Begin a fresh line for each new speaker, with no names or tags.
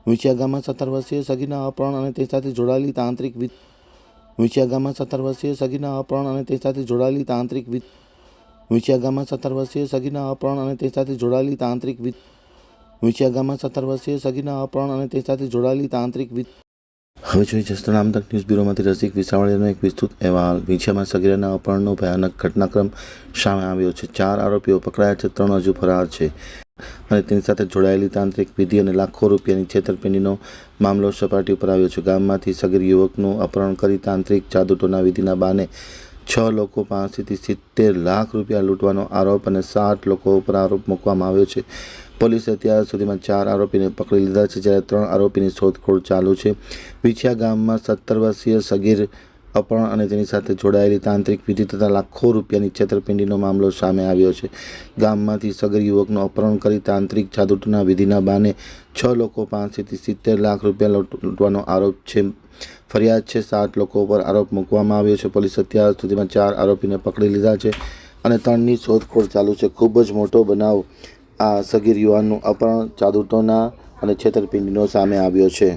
વિંછિયા ગામમાં 17 વર્ષીય સગીરના અપહરણ અને તે સાથે જોડાયેલી તાંત્રિક વિંછિયા ગામમાં 17 વર્ષીય સગીરના અપહરણ અને તે સાથે જોડાયેલી તાંત્રિક વિંછિયા ગામમાં 17 વર્ષીય સગીરના અપહરણ અને તે સાથે જોડાયેલી તાંત્રિક વિંછિયા ગામમાં 17 વર્ષીય સગીરના અપહરણ અને તે સાથે જોડાયેલી તાંત્રિક હવે જોઈએ જસદણ આમતક ન્યૂઝ બ્યુરોમાંથી રસિક વિસાવળીનો એક વિસ્તૃત અહેવાલ। વિંછિયામાં સગીરાના અપહરણનો ભયાનક ઘટનાક્રમ સામે આવ્યો છે। 4 આરોપીઓ પકડાયા છે, 3 હજુ ફરાર છે અને તેની સાથે જોડાયેલી તાંત્રિક વિધિ અને લાખો રૂપિયાની છેતરપિંડીનો મામલો સપાટી ઉપર આવ્યો છે। ગામમાંથી સગીર યુવકનું અપહરણ કરી તાંત્રિક જાદુટોના વિધિના બહાને 6 લોકો પાસેથી 70 લાખ રૂપિયા લૂંટવાનો આરોપ અને 60 લોકો ઉપર આરોપ મૂકવામાં આવ્યો છે। પોલીસે અત્યાર સુધીમાં 4 આરોપીને પકડી લીધા છે, જ્યારે 3 આરોપીની શોધખોળ ચાલુ છે। વિંછિયા ગામમાં 17 વર્ષીય સગીર અપહરણ અને તેની સાથે જોડાયેલી તાંત્રિક વિધિ તથા લાખો રૂપિયાની છેતરપિંડીનો મામલો સામે આવ્યો છે। ગામમાંથી સગીર યુવકનું અપહરણ કરી તાંત્રિક જાદુટોના વિધિના બહાને 6 લોકો પાસેથી 70 લાખ રૂપિયા લૂંટવાનો આરોપ છે। ફરિયાદ છે, 7 લોકો પર આરોપ મૂકવામાં આવ્યો છે। પોલીસે અત્યાર સુધીમાં 4 આરોપીને પકડી લીધા છે અને 3ની શોધખોળ ચાલુ છે। ખૂબ જ મોટો બનાવ આ સગીર યુવાનનું અપહરણ, જાદુટોના અને છેતરપિંડીનો સામે આવ્યો છે।